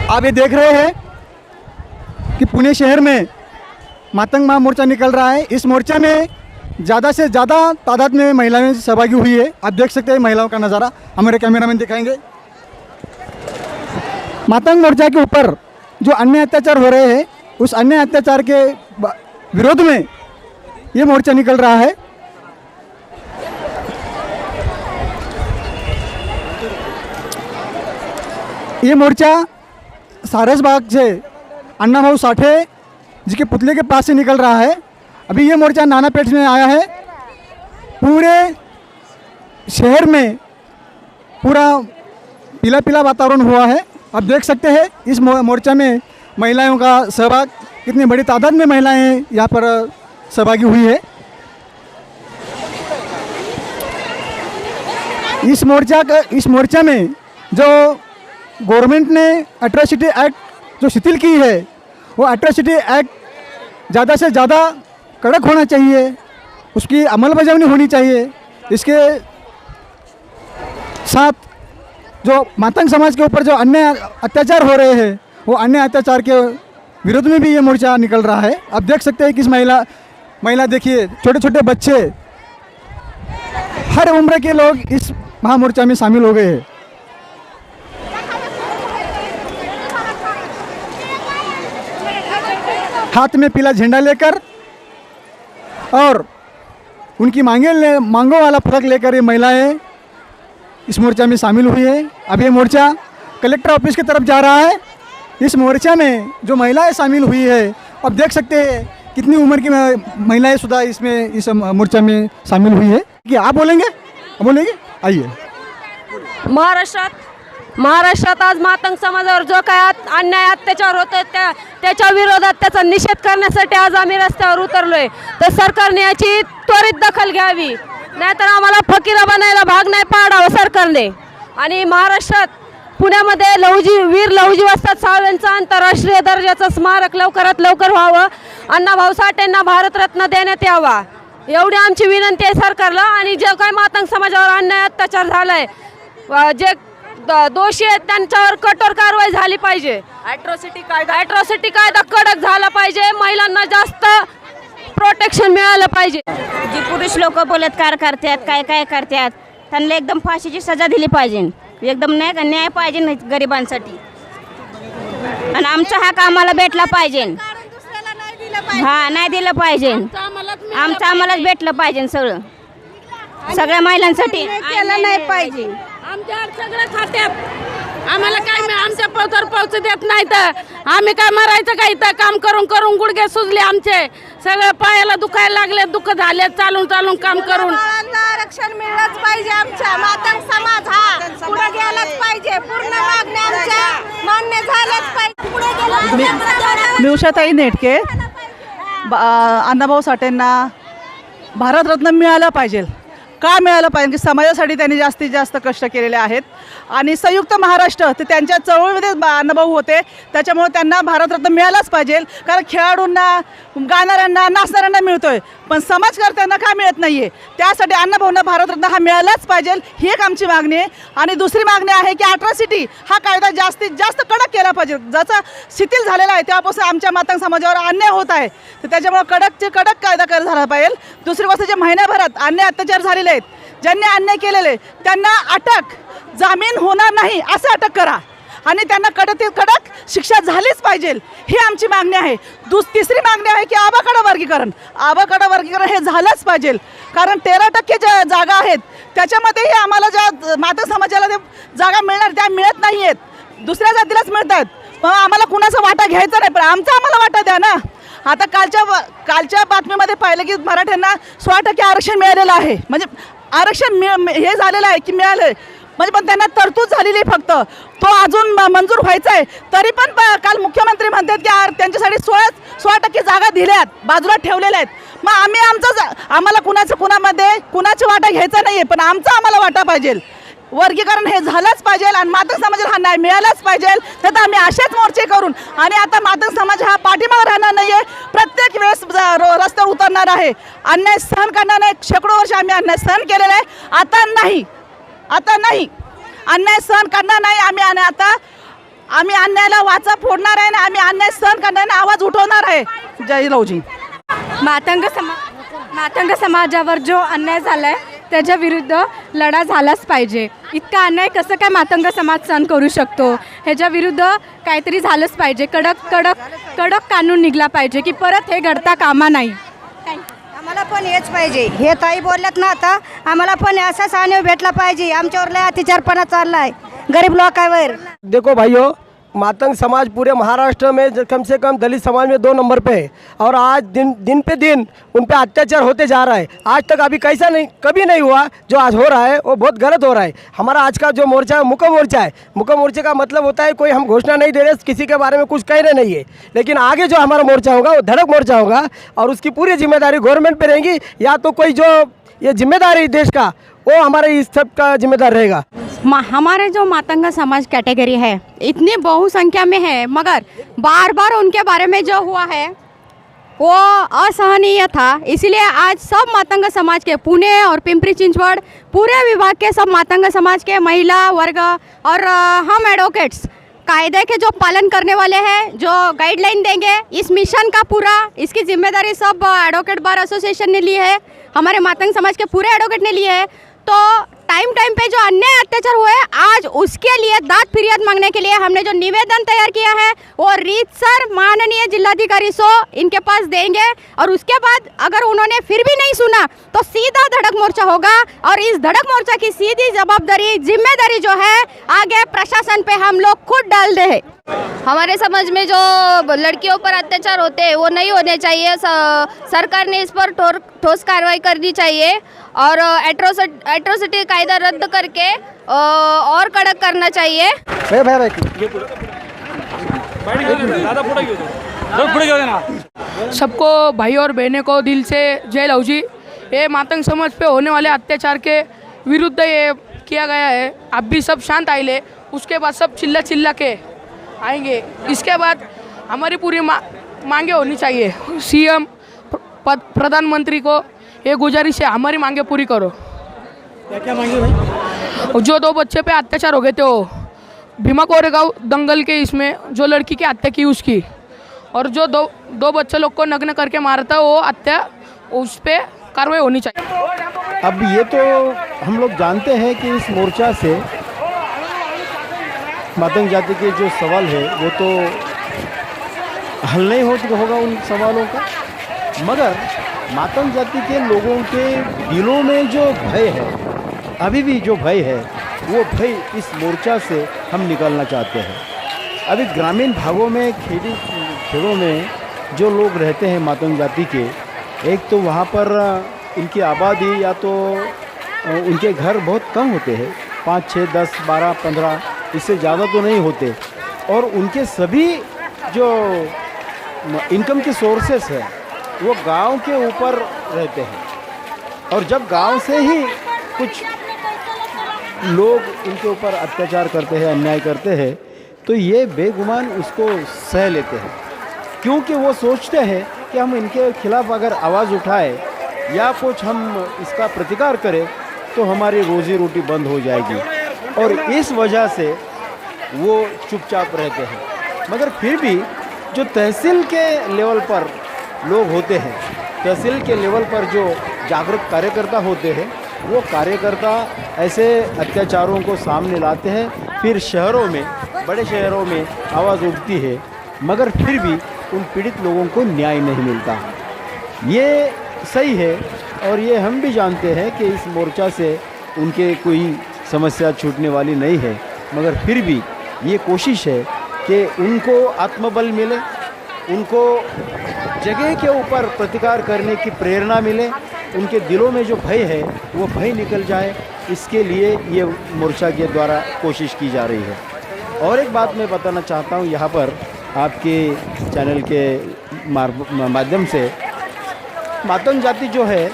आप ये देख रहे हैं कि पुणे शहर में मातंग महामोर्चा निकल रहा है। इस मोर्चा में ज़्यादा से ज़्यादा तादाद में महिलाएं सहभागी हुई है। आप देख सकते हैं महिलाओं का नज़ारा, हमारे कैमरामैन दिखाएंगे। मातंग मोर्चा के ऊपर जो अन्य अत्याचार हो रहे हैं, उस अन्य अत्याचार के विरोध में ये मोर्चा निकल रहा है। ये मोर्चा सारसबाग से अन्ना भाऊ साठे जी के पुतले के पास से निकल रहा है। अभी ये मोर्चा नानापेट में आया है। पूरे शहर में पूरा पीला पीला वातावरण हुआ है। आप देख सकते हैं इस मोर्चा में महिलाओं का सहभाग, कितनी बड़ी तादाद में महिलाएं यहाँ पर सहभागी हुई है। इस मोर्चा में जो गवर्नमेंट ने एट्रोसिटी एक्ट जो शिथिल की है, वो एट्रोसिटी एक्ट ज़्यादा से ज़्यादा कड़क होना चाहिए, उसकी अमलबजावनी होनी चाहिए। इसके साथ जो मातंग समाज के ऊपर जो अन्य अत्याचार हो रहे हैं, वो अन्य अत्याचार के विरोध में भी ये मोर्चा निकल रहा है। आप देख सकते हैं कि इस महिला देखिए, छोटे छोटे बच्चे, हर उम्र के लोग इस महामोर्चा में शामिल हो गए हैं। हाथ में पीला झंडा लेकर और उनकी मांगों वाला फलक लेकर ये महिलाएं इस मोर्चा में शामिल हुई है। अब ये मोर्चा कलेक्टर ऑफिस की तरफ जा रहा है। इस मोर्चा में जो महिलाएं शामिल हुई है, अब देख सकते हैं कितनी उम्र की महिलाएं सुधा इस मोर्चा में शामिल हुई है। कि आप बोलेंगे आइए। महाराष्ट्रात आज मातंग समाजावर जो काय अन्याय अत्याचार होतो त्याच्या विरोधात त्याचा निषेध करण्यासाठी आज आम्ही रस्त्यावर उतरलोय। तर सरकारने याची त्वरित दखल घ्यावी, नाहीतर आम्हाला फकीरा बनायला भाग नाही पाडावं सरकारने। आणि महाराष्ट्रात पुण्यामध्ये वीर लहुजी वस्ताद साळवेंचं आंतरराष्ट्रीय दर्जाचं स्मारक लवकरात लवकर व्हावं, अण्णाभाऊ साठेंना भारतरत्न देण्यात यावा, एवढी आमची विनंती आहे सरकारला। आणि जे काही मातंग समाजावर अन्याय अत्याचार झालाय, जे दोषी आहेत त्यांच्यावर कठोर कारवाई झाली पाहिजे। ॲट्रॉसिटी कायदा कडक झाला पाहिजे। महिलांना जास्त प्रोटेक्शन मिळालं पाहिजे। जी पुरुष लोक बलात्कार करतात, काय करतात, त्यांना एकदम फाशीची सजा दिली पाहिजे। एकदम न्याय पाहिजे गरिबांसाठी, आणि आमचा हक आम्हाला भेटला पाहिजे। नाही दिलं पाहिजे, आमचं आम्हालाच भेटलं पाहिजे। सगळ्या महिलांसाठी केलं नाही पाहिजे। आमच्या सगळं खात्यात आम्हाला काय आमच्या पवतर पोहोचू देत नाही, तर आम्ही काय मरायचं काय? इथं काम करून गुडघे सुजले आमचे, सगळं पायाला दुखायला लागले, दुःख झाले चालून काम करून। आरक्षण मिळलंच पाहिजे। आमच्या मातंग समाज हा पुढे गेलाच पाहिजे। पूर्ण मागण्या आमच्या मान्य झाल्याच पाहिजे। मी उषाताई नेटके, अण्णाभाऊ साठेंना भारतरत्न मिळालं पाहिजे। का मिळालं पाहिजे की समाजासाठी त्यांनी जास्तीत जास्त कष्ट केलेले आहेत, आणि संयुक्त महाराष्ट्र ते त्यांच्या चळवळीमध्ये अण्णाभाऊ होते, त्याच्यामुळे त्यांना भारतरत्न मिळालाच पाहिजे। कारण खेळाडूंना, गाणाऱ्यांना, नाचणाऱ्यांना मिळतोय, पण समाजकर्त्यांना का मिळत नाही आहे? त्यासाठी अण्णाभाऊंना भारतरत्न हा मिळालाच पाहिजे, ही एक आमची मागणी आहे। आणि दुसरी मागणी आहे की अट्रॉसिटी हा कायदा जास्तीत जास्त कडक केला पाहिजे। ज्याचा शिथिल झालेला आहे तेव्हापासून आमच्या मातंग समाजावर अन्याय होत आहे, तर त्याच्यामुळे कडक कायदा झाला पाहिजे। दुसरी गोष्ट, जे महिन्याभरात अन्याय अत्याचार झालेले आहेत, ज्यांनी अन्याय केलेले त्यांना अटक, जामीन होणार नाही असं अटक करा, आणि त्यांना कडक शिक्षा झालीच पाहिजे, ही आमची मागणी आहे। तिसरी मागणी आहे की आबाकडं वर्गीकरण हे झालंच पाहिजे। कारण 13% ज्या जागा आहेत त्याच्यामध्येही आम्हाला ज्या मातंग समाजाला जागा मिळणार त्या मिळत नाही आहेत, दुसऱ्या जातीलाच मिळतात। पण आम्हाला कुणाचा वाटा घ्यायचा नाही, पण आमचा आम्हाला वाटा द्या ना। आता कालच्या बातमीमध्ये पाहिलं की मराठ्यांना 16% आरक्षण मिळालेलं आहे, म्हणजे आरक्षण हे झालेलं आहे की मिळालं आहे, म्हणजे पण त्यांना तरतूद झालेली फक्त तो अजून मंजूर व्हायचा आहे। तरी पण काल मुख्यमंत्री म्हणतात की त्यांच्यासाठी 16% जागा दिल्यात, बाजूला ठेवलेल्या आहेत। मग आम्हाला कुणाची वाटा घ्यायचा नाही आहे, पण आमचा आम्हाला वाटा पाहिजे। वर्गीकरण हे झालंच पाहिजे, आणि मातंग समाजाला हा न्याय मिळालाच पाहिजे। तर आम्ही असेच मोर्चे करून, आणि आता मातंग समाज हा पाठीमागे राहणार नाही आहे, प्रत्येक वेळेस रस्त्यावर उतरणार आहे। अन्याय सहन करणार नाही, शेकडो वर्ष आम्ही अन्याय सहन केलेला आहे, आता नाही अन्याय सहन करणार नाही आम्ही। आणि आता आम्ही अन्यायाला वाचा फोडणार आहे ना, आम्ही अन्याय सहन करणार आहे, आवाज उठवणार आहे. जय लवजी. मातंग समाजावर जो अन्याय झाला आहे त्याच्या विरुद्ध लढा झालाच पाहिजे. इतका अन्याय कसं काय मातंग समाज सहन करू शकतो? ह्याच्या विरुद्ध काहीतरी झालंच पाहिजे. कडक कडक कडक कानून निघला पाहिजे की परत हे घडता कामा नाही. आम्हाला पण हेच पाहिजे. हे ताई बोलल्यात ना आता, आम्हाला पण असाच अन्याय भेटला पाहिजे. आमच्यावर लय अत्याचारपणा चालला आहे गरीब लोकांवर. देखो भाइयों, मातंग समाज पूरे महाराष्ट्र में कम से कम दलित समाज में 2 नंबर पे है और आज दिन पे दिन उन पे अत्याचार होते जा रहा है. आज तक अभी कैसा नहीं कभी नहीं हुआ जो आज हो रहा है वो बहुत गलत हो रहा है. हमारा आज का जो मोर्चा है मुका मोर्चा है. मुका मोर्चे का मतलब होता है कोई हम घोषणा नहीं दे रहे, किसी के बारे में कुछ कह रहे नहीं है, लेकिन आगे जो हमारा मोर्चा होगा वो धड़क मोर्चा होगा और उसकी पूरी जिम्मेदारी गवर्नमेंट पे रहेगी. या तो कोई जो ये जिम्मेदारी देश का वो हमारे इस सब का जिम्मेदार रहेगा. हमारे जो मातंग समाज कैटेगरी है इतनी बहुसंख्या में है, मगर बार बार उनके बारे में जो हुआ है वो असहनीय था. इसलिए आज सब मातंग समाज के, पुणे और पिंपरी चिंचवड़ पूरे विभाग के सब मातंग समाज के महिला वर्ग और हम एडवोकेट्स कायदे के जो पालन करने वाले हैं, जो गाइडलाइन देंगे इस मिशन का पूरा, इसकी जिम्मेदारी सब एडवोकेट बार एसोसिएशन ने ली है, हमारे मातंग समाज के पूरे एडवोकेट ने लिए है. तो टाइम पे जो अन्याय अत्याचार हुए आज उसके लिए दाद फिरियाद मांगने के लिए हमने जो निवेदन तैयार किया है वो रीतसर माननीय जिलाधिकारी सो इनके पास देंगे. और उसके बाद अगर उन्होंने फिर भी नहीं सुना तो सीधा धड़क मोर्चा होगा और इस धड़क मोर्चा की सीधी जवाबदारी जिम्मेदारी जो है आगे प्रशासन पे हम लोग खुद डाल दे हैं. हमारे समाज में जो लड़कियों पर अत्याचार होते हैं वो नहीं होने चाहिए. सरकार ने इस पर ठोस कार्रवाई करनी चाहिए और एट्रोसिटी कायदा रद्द करके और कड़क करना चाहिए. सबको भाई और बहनों को दिल से जय लव जी. ये मातंग समाज पे होने वाले अत्याचार के विरुद्ध ये किया गया है. अब भी सब शांत आइले, उसके बाद सब चिल्ला के आएंगे. इसके बाद हमारी पूरी मांगे होनी चाहिए. सीएम प्रधानमंत्री को ये गुजारिश है, हमारी मांगे पूरी करो. क्या मांगे भाई? जो 2 बच्चे पे अत्याचार हो गए थे वो भीमा कोरेगांव दंगल के, इसमें जो लड़की की हत्या की उसकी, और जो दो बच्चे लोग को नग्न करके मारा था वो हत्या, उस पर कार्रवाई होनी चाहिए. अब ये तो हम लोग जानते हैं कि इस मोर्चा से मातंग जाति के जो सवाल है वो तो हल नहीं होगा उन सवालों का, मगर मातंग जाति के लोगों के दिलों में जो भय है, अभी भी जो भय है, वो भय इस मोर्चा से हम निकालना चाहते हैं. अभी ग्रामीण भागों में खेलों में जो लोग रहते हैं मातंग जाति के, एक तो वहाँ पर इनकी आबादी या तो उनके घर बहुत कम होते हैं, 5, 6, 10, 12, 15, इससे ज़्यादा तो नहीं होते, और उनके सभी जो इनकम के सोर्सेस है वो गांव के ऊपर रहते हैं. और जब गांव से ही कुछ लोग इनके ऊपर अत्याचार करते हैं, अन्याय करते हैं, तो ये बेगुमान उसको सह लेते हैं, क्योंकि वो सोचते हैं कि हम इनके खिलाफ़ अगर आवाज़ उठाए या कुछ हम इसका प्रतिकार करें तो हमारी रोज़ी रोटी बंद हो जाएगी, और इस वजह से वो चुपचाप रहते हैं. मगर फिर भी जो तहसील के लेवल पर लोग होते हैं, तहसील के लेवल पर जो जागरूक कार्यकर्ता होते हैं, वो कार्यकर्ता ऐसे अत्याचारों को सामने लाते हैं. फिर शहरों में, बड़े शहरों में आवाज़ उठती है, मगर फिर भी उन पीड़ित लोगों को न्याय नहीं मिलता. ये सही है और ये हम भी जानते हैं कि इस मोर्चा से उनके कोई समस्या छूटने वाली नहीं है, मगर फिर भी ये कोशिश है कि उनको आत्मबल मिले, उनको जगह के ऊपर प्रतिकार करने की प्रेरणा मिले, उनके दिलों में जो भय है वो भय निकल जाए. इसके लिए ये मोर्चा के द्वारा कोशिश की जा रही है. और एक बात मैं बताना चाहता हूँ यहाँ पर आपके चैनल के माध्यम से, मातंग जाति जो है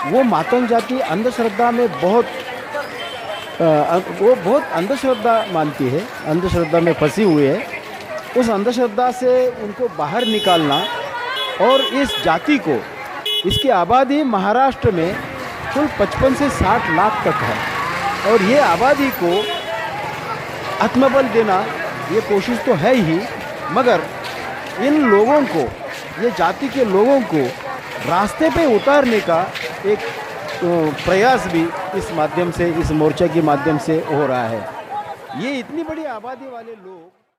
वो मातंग जाति अंधश्रद्धा में बहुत अंधश्रद्धा मानती है, अंधश्रद्धा में फंसी हुई है. उस अंधश्रद्धा से उनको बाहर निकालना, और इस जाति को, इसकी आबादी महाराष्ट्र में कुल 55 से 60 लाख तक है, और ये आबादी को आत्मबल देना ये कोशिश तो है ही, मगर इन लोगों को, ये जाति के लोगों को रास्ते पे उतारने का एक प्रयास भी इस माध्यम से, इस मोर्चा के माध्यम से हो रहा है। ये इतनी बड़ी आबादी वाले लोग